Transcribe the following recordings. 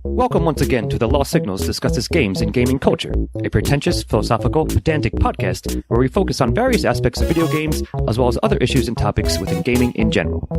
Welcome once again to The Lost Signals discusses games and gaming culture, a pretentious, philosophical, pedantic podcast where we focus on various aspects of video games as well as other issues and topics within gaming in general.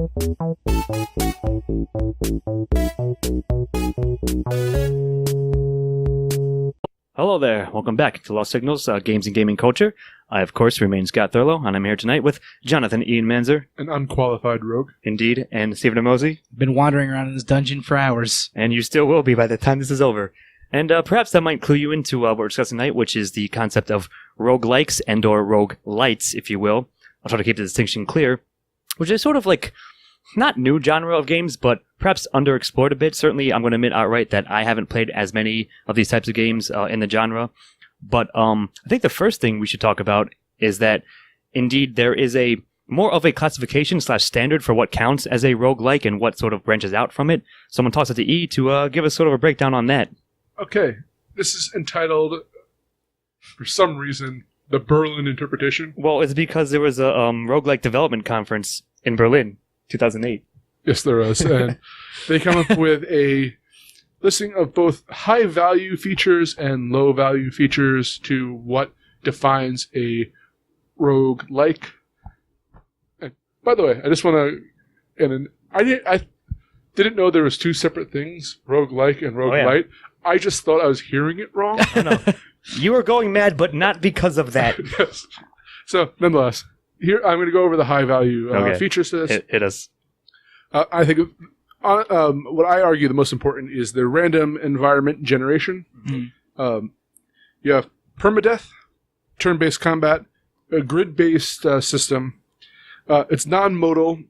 Hello there, welcome back to Lost Signals, Games and Gaming Culture. I, of course, remain Scott Thurlow, and I'm here tonight with Jonathan Ian Manzer. An unqualified rogue. Indeed, and Stephen Mosey. Been wandering around in this dungeon for hours. And you still will be by the time this is over. And perhaps that might clue you into what we're discussing tonight, which is the concept of roguelikes and or roguelites, if you will. I'll try to keep the distinction clear, which is sort of like, not new genre of games, but perhaps underexplored a bit. Certainly, I'm going to admit outright that I haven't played as many of these types of games in the genre. But I think the first thing we should talk about is that, indeed, there is a more of a classification / standard for what counts as a roguelike and what sort of branches out from it. Someone toss it to E to give us sort of a breakdown on that. Okay, this is entitled, for some reason, the Berlin Interpretation. Well, it's because there was a roguelike development conference in Berlin, 2008. Yes, there is. And they come up with a listing of both high-value features and low-value features to what defines a roguelike. And by the way, I just want to... I didn't know there was two separate things, roguelike and roguelite. Oh, yeah. I just thought I was hearing it wrong. No. You were going mad, but not because of that. Yes. So, nonetheless, here I'm going to go over the high-value features to this. Hit us. I think what I argue the most important is the random environment generation. Mm-hmm. You have permadeath, turn-based combat, a grid-based system. It's non-modal.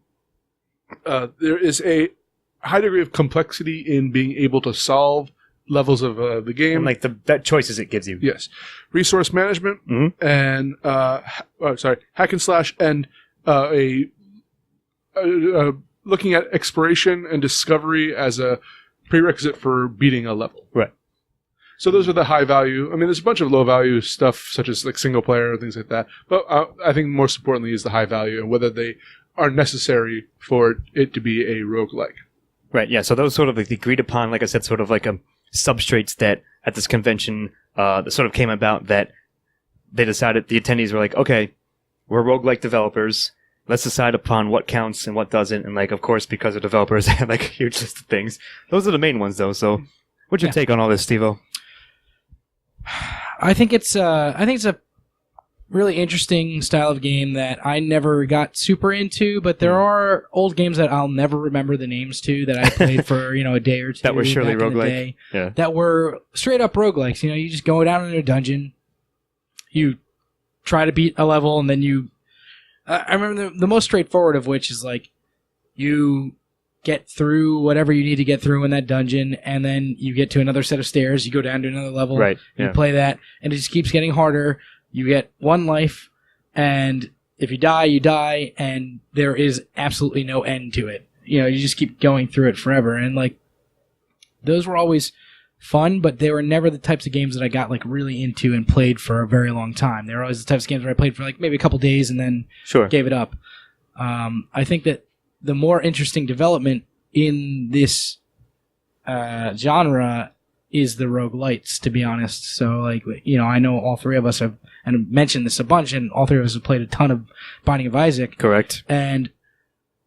There is a high degree of complexity in being able to solve levels of the game. And like that choices it gives you. Yes. Resource management and hack and slash and looking at exploration and discovery as a prerequisite for beating a level. Right. So those are the high value. I mean, there's a bunch of low value stuff, such as like single player and things like that. But I think most importantly is the high value and whether they are necessary for it to be a roguelike. Right, yeah. So those sort of like the agreed upon, like I said, sort of like substrates that at this convention that sort of came about that they decided, the attendees were like, okay, we're roguelike developers. Let's decide upon what counts and what doesn't. And like, of course, because the developers have like a huge list of things. Those are the main ones, though. So what's your take on all this, Steve-O? I think it's a really interesting style of game that I never got super into, but there are old games that I'll never remember the names to that I played for, a day or two. That were surely roguelike. Yeah. That were straight up roguelikes. You just go down in a dungeon, you try to beat a level, and then you... I remember the most straightforward of which is like you get through whatever you need to get through in that dungeon, and then you get to another set of stairs, you go down to another level, right? You play that, and it just keeps getting harder. You get one life, and if you die, you die, and there is absolutely no end to it. You just keep going through it forever, and like those were always fun, but they were never the types of games that I got like really into and played for a very long time. They were always the types of games where I played for like maybe a couple days and then gave it up. I think that the more interesting development in this genre is the roguelites, to be honest. So like, I know all three of us have, and I've mentioned this a bunch, and all three of us have played a ton of Binding of Isaac. Correct. And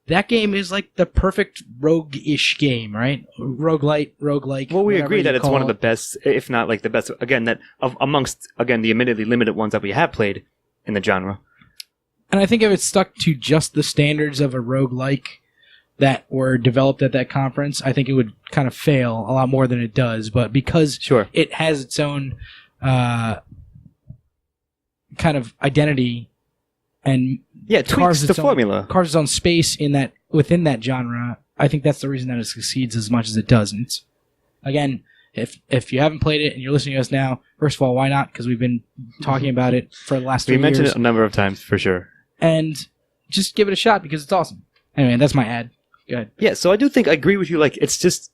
that game is like the perfect rogue-ish game, right? Roguelike. Well, we agree that it's one of the best, if not like the best, again, that amongst, again, the admittedly limited ones that we have played in the genre. And I think if it stuck to just the standards of a roguelike that were developed at that conference, I think it would kind of fail a lot more than it does. But because it has its own kind of identity and tweaks the formula, carves its own space within that genre, I think that's the reason that it succeeds as much as it does. And it's, again, if you haven't played it and you're listening to us now, first of all, why not? Because we've been talking about it for the last 3 years. We mentioned it a number of times, for sure. And just give it a shot because it's awesome. Anyway, that's my ad. Go ahead. Yeah, so I do think I agree with you. Like, it's just,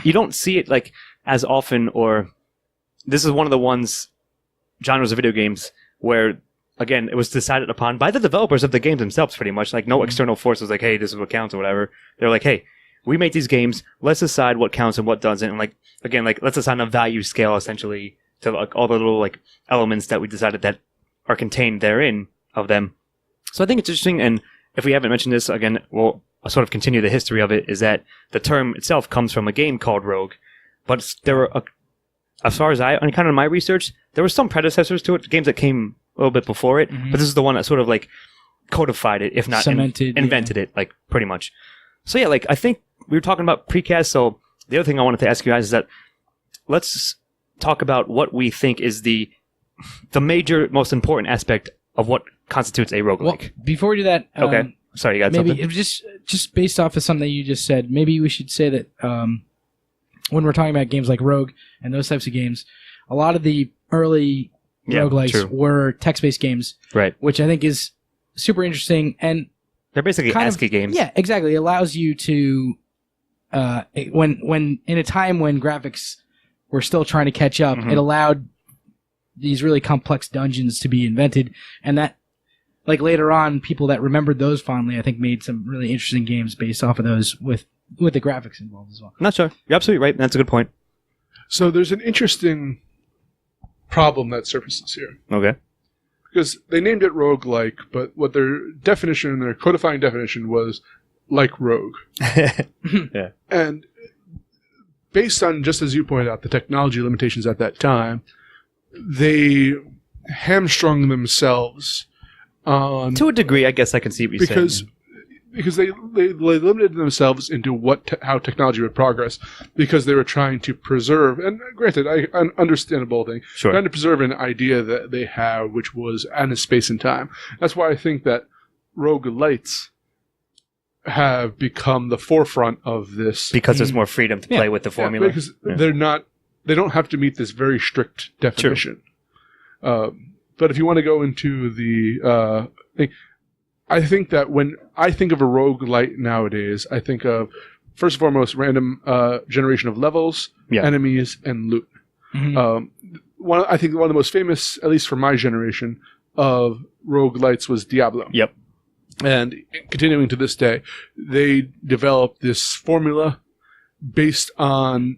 you don't see it like as often or this is one of the ones genres of video games where, again, it was decided upon by the developers of the games themselves, pretty much. Like, no external force was like, hey, this is what counts or whatever. They're like, hey, we make these games. Let's decide what counts and what doesn't. And, like, again, like, let's assign a value scale, essentially, to, like, all the little, like, elements that we decided that are contained therein of them. So I think it's interesting. And if we haven't mentioned this, again, we'll sort of continue the history of it, is that the term itself comes from a game called Rogue. But there were, as far as I encountered in my research, there were some predecessors to it, games that came a little bit before it, but this is the one that sort of like codified it, if not invented it, like pretty much. So yeah, like I think we were talking about precast, so the other thing I wanted to ask you guys is that let's talk about what we think is the major, most important aspect of what constitutes a roguelike. Well, before we do that, okay. Sorry, you got maybe something? it was just based off of something you just said, maybe we should say that when we're talking about games like Rogue and those types of games, a lot of the early roguelikes were text-based games, right? Which I think is super interesting, and they're basically ASCII games. Yeah, exactly. It allows you to when in a time when graphics were still trying to catch up, it allowed these really complex dungeons to be invented, and that, like, later on, people that remembered those fondly, I think, made some really interesting games based off of those with the graphics involved as well. Not sure. You're absolutely right. That's a good point. So there's an interesting problem that surfaces here. Okay. Because they named it roguelike, but what their definition, their codifying definition was like rogue. Yeah. And based on, just as you pointed out, the technology limitations at that time, they hamstrung themselves on... To a degree, I guess I can see what you're saying. Because they limited themselves into how technology would progress, because they were trying to preserve, and granted, an understandable thing, trying to preserve an idea that they have, which was in a space and time. That's why I think that roguelites have become the forefront of this. Because there's more freedom to play with the formula. Because they don't have to meet this very strict definition. But if you want to go into the thing, I think that when I think of a roguelite nowadays, I think of, first and foremost, random generation of levels, enemies, and loot. I think one of the most famous, at least for my generation, of roguelites was Diablo. Yep. And continuing to this day, they developed this formula based on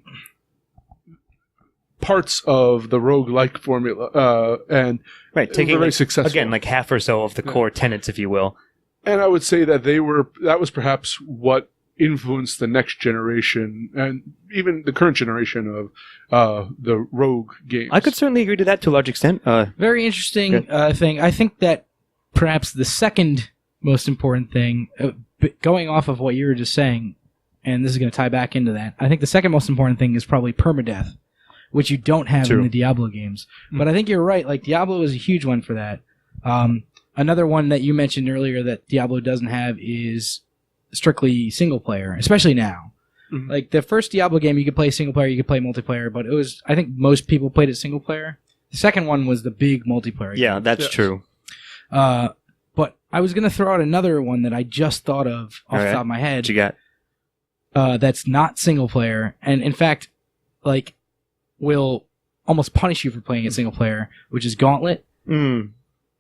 parts of the roguelike formula, and taking very successful. Again, like half or so of the core tenets, if you will. And I would say that that was perhaps what influenced the next generation and even the current generation of the rogue games. I could certainly agree to that to a large extent. Very interesting thing. I think that perhaps the second most important thing, going off of what you were just saying, and this is going to tie back into that, I think the second most important thing is probably permadeath, which you don't have in the Diablo games. But I think you're right. Like, Diablo is a huge one for that. Another one that you mentioned earlier that Diablo doesn't have is strictly single player, especially now. Like, the first Diablo game, you could play single player, you could play multiplayer, but I think most people played it single player. The second one was the big multiplayer game. Yeah, that's true. But I was going to throw out another one that I just thought of off the top of my head. What you got? That's not single player, and in fact, like, will almost punish you for playing it single player, which is Gauntlet.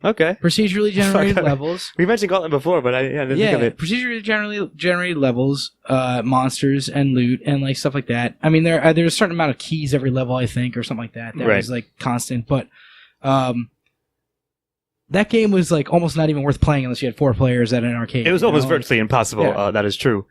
Okay. Procedurally generated levels. We mentioned Gauntlet before, but I didn't think of it. Procedurally generated levels, monsters and loot and like stuff like that. I mean, there's a certain amount of keys every level, I think, or something like that. That was like constant, but that game was like almost not even worth playing unless you had 4 players at an arcade. It was almost virtually impossible. Yeah. That is true.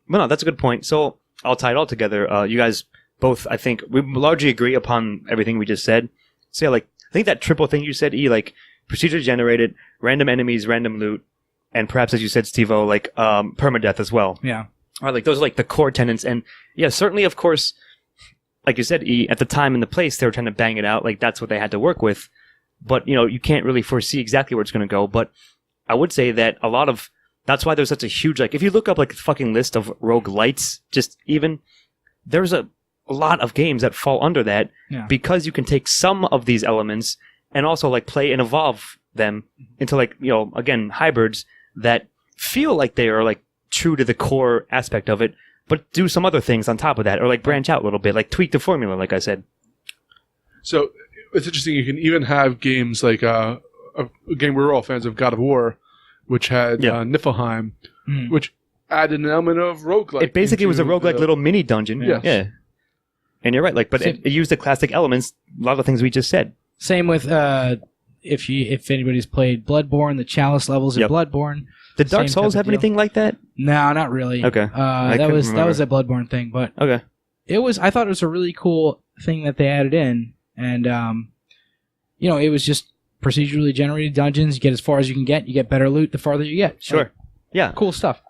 But no, that's a good point. So I'll tie it all together. You guys both, I think, we largely agree upon everything we just said. So yeah, like, I think that triple thing you said, like procedure generated, random enemies, random loot, and perhaps, as you said, Steve-O, like permadeath as well. Yeah. Or like those are like the core tenets. And yeah, certainly, of course, like you said, at the time and the place, they were trying to bang it out. Like, that's what they had to work with. But, you can't really foresee exactly where it's going to go. But I would say that that's why there's such a huge, like, if you look up like the fucking list of roguelites, just even, there's a lot of games that fall under that because you can take some of these elements and also like play and evolve them into like, again, hybrids that feel like they are like true to the core aspect of it, but do some other things on top of that, or like branch out a little bit, like tweak the formula, like I said. So it's interesting. You can even have games like a game we're all fans of, God of War, which had Niflheim, which added an element of roguelike. It basically was a roguelike little mini dungeon. Yes. Yeah. And you're right, like, but it used the classic elements, a lot of the things we just said. Same with if anybody's played Bloodborne, the Chalice levels in Bloodborne. Did Dark Souls have anything like that? No, not really. Okay. That was a Bloodborne thing, but okay. I thought it was a really cool thing that they added in, and it was just procedurally generated dungeons. You get as far as you can get. You get better loot the farther you get. Sure. Like, yeah. Cool stuff.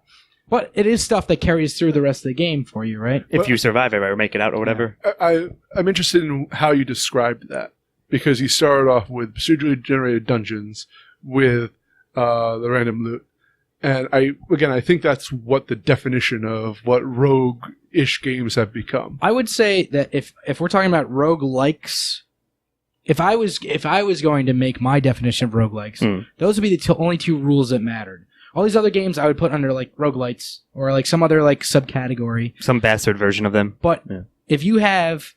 But it is stuff that carries through the rest of the game for you, right? If you survive it or make it out or whatever. I'm interested in how you described that, because you started off with procedurally generated dungeons with the random loot. And I think that's what the definition of what rogue-ish games have become. I would say that if we're talking about roguelikes, if I was going to make my definition of roguelikes, those would be the only two rules that mattered. All these other games I would put under like roguelites or like some other like subcategory. Some bastard version of them. But if you have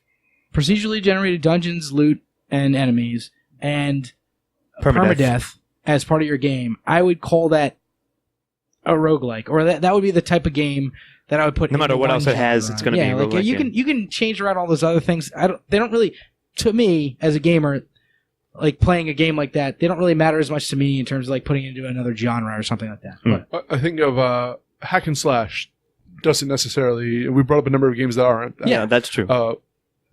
procedurally generated dungeons, loot, and enemies, and permadeath as part of your game, I would call that a roguelike. Or that would be the type of game that I would put no matter what else it has, it's going to be a roguelike. You can change around all those other things. They don't really, to me, as a gamer, like playing a game like that, they don't really matter as much to me in terms of like putting it into another genre or something like that. But I think of hack and slash doesn't necessarily. We brought up a number of games that aren't. Yeah, that's true.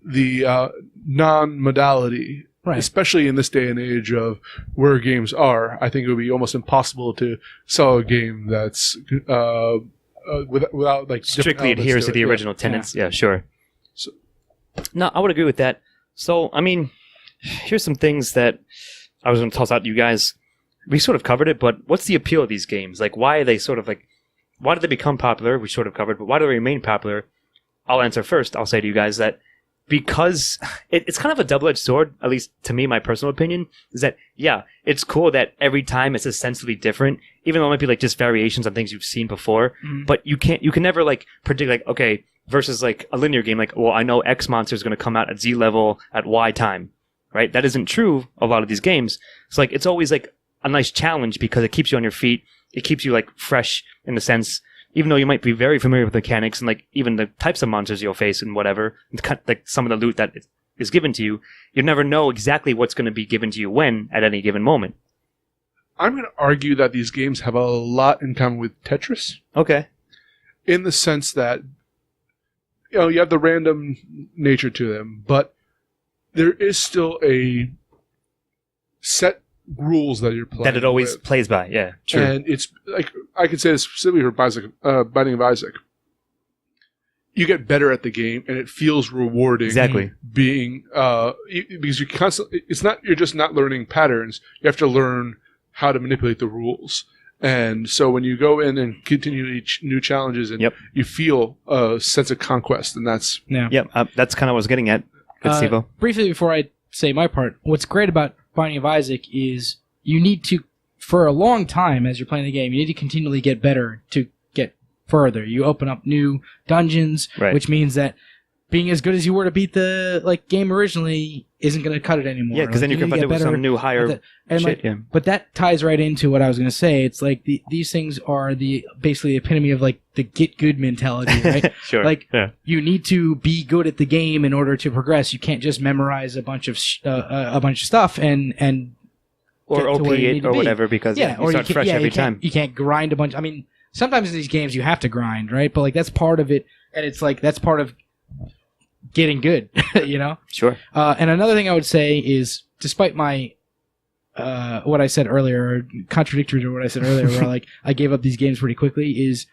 The non-modality, especially in this day and age of where games are, I think it would be almost impossible to sell a game that's without like strictly adheres to the original tenets. Yeah, sure. So, no, I would agree with that. So, I mean, here's some things that I was going to toss out to you guys. We sort of covered it, but what's the appeal of these games? Like, why are they sort of like, why did they become popular? We sort of covered, but why do they remain popular? I'll answer first. I'll say to you guys that because it's kind of a double-edged sword, at least to me, my personal opinion, is that, yeah, it's cool that every time it's essentially different, even though it might be like just variations on things you've seen before, but you can never like predict like, okay, versus like a linear game, like, well, I know X monster is going to come out at Z level at Y time. Right? That isn't true of a lot of these games. It's like, it's always like a nice challenge because it keeps you on your feet. It keeps you like fresh in the sense, even though you might be very familiar with the mechanics and like even the types of monsters you'll face and whatever, like some of the loot that is given to you, you never know exactly what's going to be given to you when at any given moment. I'm going to argue that these games have a lot in common with Tetris. Okay. In the sense that, you have the random nature to them, but there is still a set rules that you're playing that it always with. Plays by, yeah, true. And it's like, I could say this specifically for Binding of Isaac. You get better at the game, and it feels rewarding. Exactly. Being because you constantly, you're just not learning patterns. You have to learn how to manipulate the rules. And so when you go in and continue each new challenges, and you feel a sense of conquest, and that's that's kind of what I was getting at. Good, briefly before I say my part, what's great about Binding of Isaac is you need to, for a long time as you're playing the game, you need to continually get better to get further. You open up new dungeons, which means that being as good as you were to beat the game originally isn't going to cut it anymore. Yeah, because then you're confronted with some new higher shit. But that ties right into what I was going to say. It's like these things are basically the epitome of like the get good mentality, right? Sure. You need to be good at the game in order to progress. You can't just memorize a bunch of stuff and or OP it or whatever because you start fresh every time. You can't grind a bunch. I mean, sometimes in these games you have to grind, right? But like that's part of it, and it's like that's part of getting good, Sure. And another thing I would say is, despite my what I said earlier, contradictory to what I said earlier, where like I gave up these games pretty quickly, is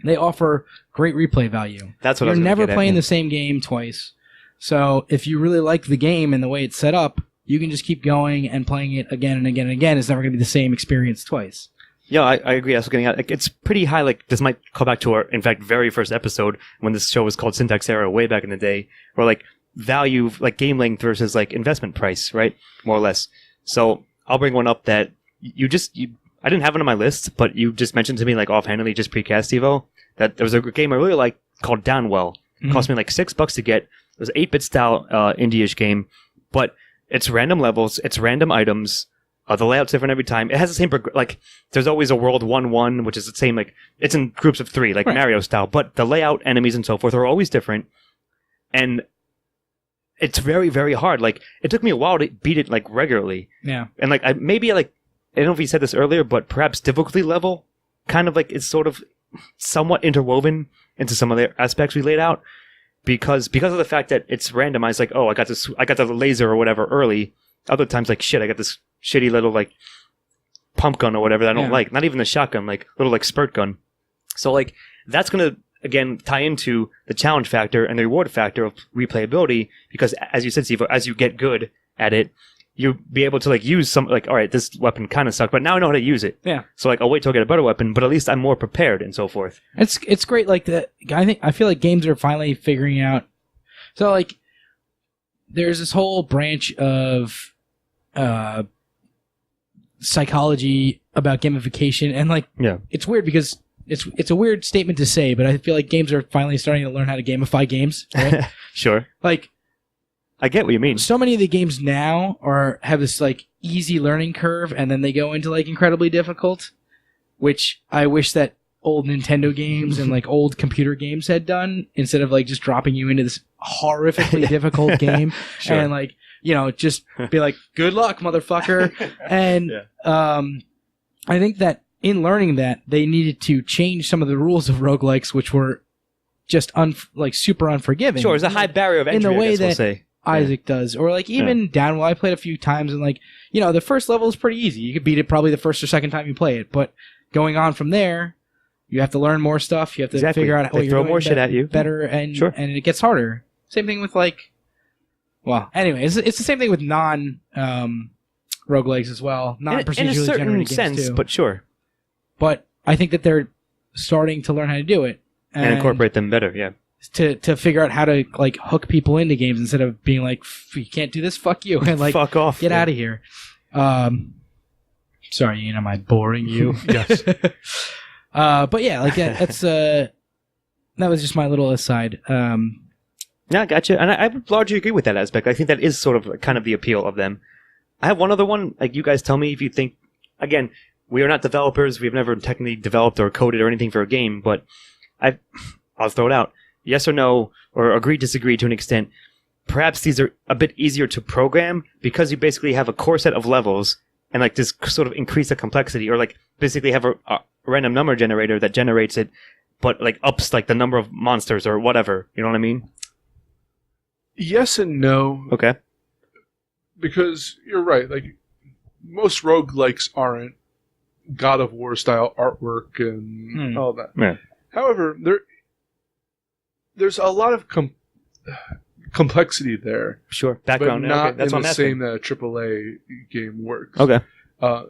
they offer great replay value. That's what you're never playing the same game twice. So if you really like the game and the way it's set up, you can just keep going and playing it again and again and again. It's never going to be the same experience twice. Yeah, I agree. I was getting at it's pretty high. Like this might call back to our, in fact, very first episode when this show was called Syntax Era way back in the day, where like value, like game length versus like investment price, right? More or less. So I'll bring one up that I didn't have it on my list, but you just mentioned to me like offhandedly, just precast Evo, that there was a game I really liked called Downwell. It cost me like $6 to get. It was an 8-bit style indie-ish game. but it's random levels, it's random items. The layout's different every time. It has the same like there's always a world 1-1, which is the same, like it's in groups of 3, like Mario style. But the layout, enemies, and so forth are always different, and it's very, very hard. Like it took me a while to beat it like regularly. Yeah, and like I don't know if you said this earlier, but perhaps difficulty level kind of like is sort of somewhat interwoven into some of the aspects we laid out because of the fact that it's randomized. Like, oh, I got the laser or whatever early. Other times, like shit, I got this shitty little like pump gun or whatever that I don't like. Not even the shotgun, like little like spurt gun. So like that's gonna again tie into the challenge factor and the reward factor of replayability because as you said, Steve, as you get good at it, you'll be able to like use some like all right, this weapon kind of sucked, but now I know how to use it. Yeah. So like I'll wait till I get a better weapon, but at least I'm more prepared and so forth. It's great. Like that. I feel like games are finally figuring out. So like there's this whole branch of psychology about gamification, and like it's weird because it's a weird statement to say, but I feel like games are finally starting to learn how to gamify games. Right? Sure. Like I get what you mean. So many of the games now have this like easy learning curve, and then they go into like incredibly difficult, which I wish that old Nintendo games and like old computer games had done instead of like just dropping you into this horrifically difficult game and like just be like good luck motherfucker. And I think that in learning that they needed to change some of the rules of roguelikes, which were just super unforgiving. Sure, there's a high barrier of entry in the way I guess that we'll say. Isaac does, or like even Downwell. I played a few times, and like the first level is pretty easy. You could beat it probably the first or second time you play it, but going on from there, you have to learn more stuff. You have to figure out they throw more shit at you better, and it gets harder. Same thing with anyway, it's the same thing with non roguelikes as well, non procedurally in a certain generated sense, games too. but sure. But I think that they're starting to learn how to do it and incorporate them better. Yeah. To figure out how to like hook people into games instead of being like you can't do this, fuck you, and like fuck off, get out of here. Sorry, Ian, am I boring you? Yes. But yeah, like that's that was just my little aside. Yeah, gotcha, and I would largely agree with that aspect. I think that is sort of kind of the appeal of them. I have one other one. Like you guys tell me if you think. Again, we are not developers. We've never technically developed or coded or anything for a game, but I'll throw it out. Yes or no, or agree, disagree to an extent. Perhaps these are a bit easier to program because you basically have a core set of levels and like this sort of increase the complexity, or like basically have a random number generator that generates it, but like ups like the number of monsters or whatever. You know what I mean? Yes and no. Okay. Because you're right. Like most roguelikes aren't God of War style artwork and all that. Yeah. However, there's a lot of complexity there. Sure. Background. But not okay. That's in what the I'm same that a AAA game works. Okay.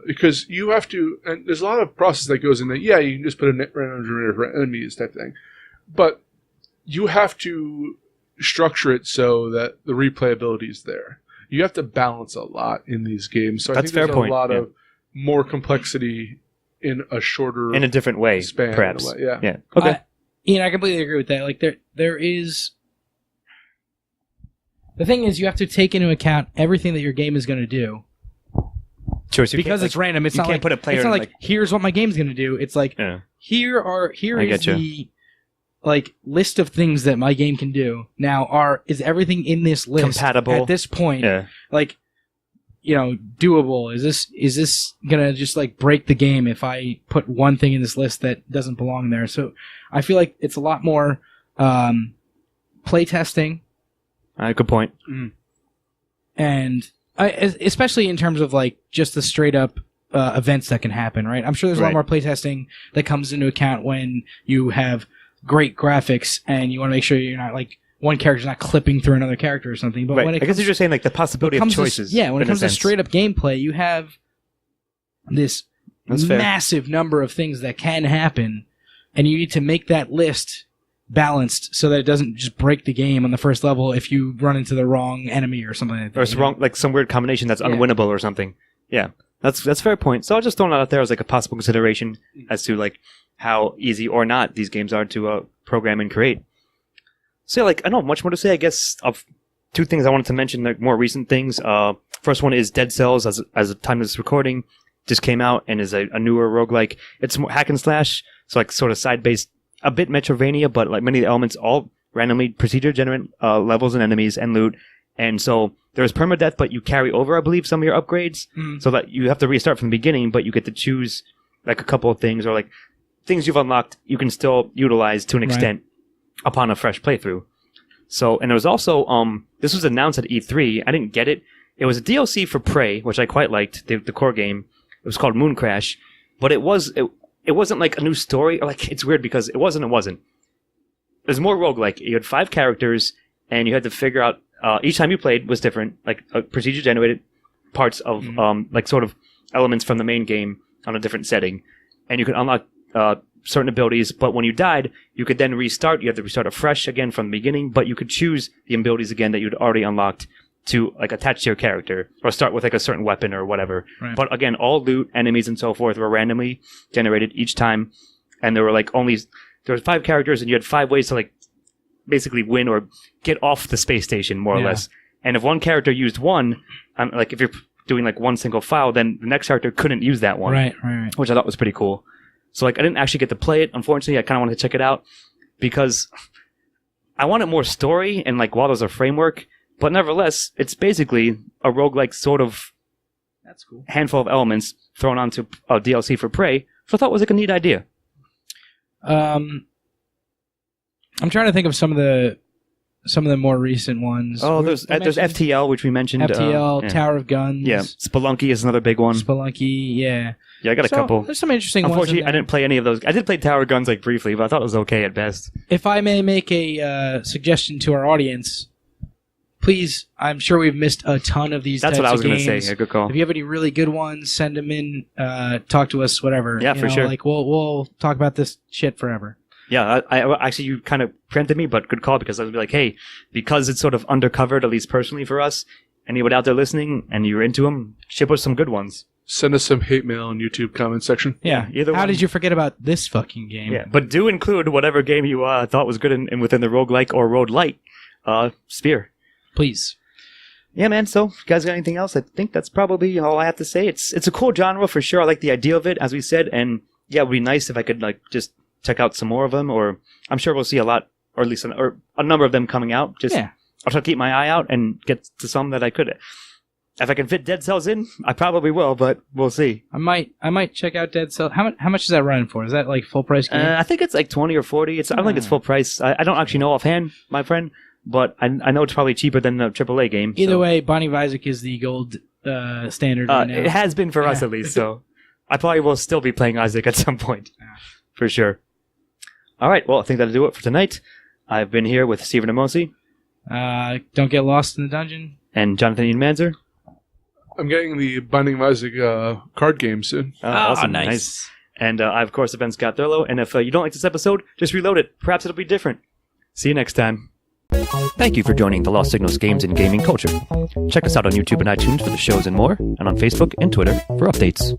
Because you have to, and there's a lot of process that goes in there. Yeah, you can just put a random generator for enemies type thing. But you have to structure it so that the replayability is there. You have to balance a lot in these games. So I think there's a lot of more complexity in a shorter in a different way, span, perhaps. Yeah. Okay. Ian, I completely agree with that. Like there is. The thing is, you have to take into account everything that your game is going to do. Sure, so because it's random. It's you not can't like put a player. It's not in, like here's what my game's going to do. It's like here is the like list of things that my game can do. Now, is everything in this list compatible at this point? Yeah. Like, doable? Is this gonna just like break the game if I put one thing in this list that doesn't belong there? So I feel like it's a lot more play testing. Good point. And especially in terms of like just the straight up events that can happen, right? I'm sure there's a lot more play testing that comes into account when you have great graphics and you want to make sure you're not like one character's not clipping through another character or something. But when it I guess you're just saying like the possibility of choices. When it comes to straight up gameplay, you have this massive number of things that can happen, and you need to make that list balanced so that it doesn't just break the game on the first level if you run into the wrong enemy or something like that. Or it's wrong, like some weird combination that's unwinnable or something. Yeah, that's a fair point. So I'll just throw it out there as like a possible consideration as to like how easy or not these games are to program and create. So like I don't have much more to say. I guess two things I wanted to mention, like more recent things. First one is Dead Cells, as the time of this recording, just came out and is a newer roguelike. It's more hack and slash, so like sort of side-based, a bit Metrovania, but like many of the elements all randomly procedure generate levels and enemies and loot. And so there's permadeath, but you carry over, I believe, some of your upgrades, so that you have to restart from the beginning, but you get to choose like a couple of things, or like things you've unlocked you can still utilize to an extent upon a fresh playthrough. So, and there was also, this was announced at E3. I didn't get it. It was a DLC for Prey, which I quite liked, the core game. It was called Moon Crash, but it wasn't like a new story. Like, it's weird because it wasn't. There's more roguelike. You had 5 characters, and you had to figure out, each time you played was different, like procedure generated parts of, like sort of elements from the main game on a different setting. And you could unlock, certain abilities, but when you died, you could then restart. You had to restart afresh again from the beginning, but you could choose the abilities again that you'd already unlocked to like attach to your character, or start with like a certain weapon or whatever. Right. But again, all loot, enemies, and so forth were randomly generated each time, and there were like there were 5 characters, and you had 5 ways to like basically win or get off the space station, more or less. And if one character used one, like if you're doing like one single file, then the next character couldn't use that one. Right. Which I thought was pretty cool. So like I didn't actually get to play it. Unfortunately, I kind of wanted to check it out because I wanted more story and like while there's a framework, but nevertheless, it's basically a roguelike sort of handful of elements thrown onto a DLC for Prey, which I thought was like a neat idea. I'm trying to think of some of the more recent ones. Oh, there's FTL, which we mentioned. FTL, Tower of Guns. Yeah, Spelunky is another big one. Spelunky, yeah. Yeah, I got a couple. There's some interesting ones. Unfortunately, I didn't play any of those. I did play Tower of Guns like briefly, but I thought it was okay at best. If I may make a suggestion to our audience, please, I'm sure we've missed a ton of these. That's what I was going to say. Yeah, good call. If you have any really good ones, send them in. Talk to us, whatever. Yeah, for sure. Like we'll talk about this shit forever. Yeah, I actually, you kind of preempted me, but good call, because I was like, hey, because it's sort of undercovered, at least personally for us, anyone out there listening and you're into them, ship us some good ones. Send us some hate mail in YouTube comment section. Yeah, either How did you forget about this fucking game? Yeah, but do include whatever game you thought was good in within the roguelike or roguelite sphere. Please. Yeah, man, so if you guys got anything else, I think that's probably all I have to say. It's a cool genre for sure. I like the idea of it, as we said, and yeah, it would be nice if I could like just check out some more of them, or I'm sure we'll see a lot, or at least a number of them coming out. Just I'll try to keep my eye out and get to some that I could. If I can fit Dead Cells in, I probably will, but we'll see. I might check out Dead Cells. How much is that running for? Is that like full price game? I think it's like 20 or 40. I don't think it's full price. I don't actually know offhand, my friend, but I know it's probably cheaper than the AAA game. Either way, Bonnie Isaac is the gold standard right now. It has been for us at least, so I probably will still be playing Isaac at some point, for sure. All right, well, I think that'll do it for tonight. I've been here with Stephen Amosi. Don't get lost in the dungeon. And Jonathan Ian Manzer. I'm getting the Binding of Isaac card game soon. Awesome, nice. And I, of course, have been Scott Thurlow. And if you don't like this episode, just reload it. Perhaps it'll be different. See you next time. Thank you for joining the Lost Signals Games and Gaming Culture. Check us out on YouTube and iTunes for the shows and more, and on Facebook and Twitter for updates.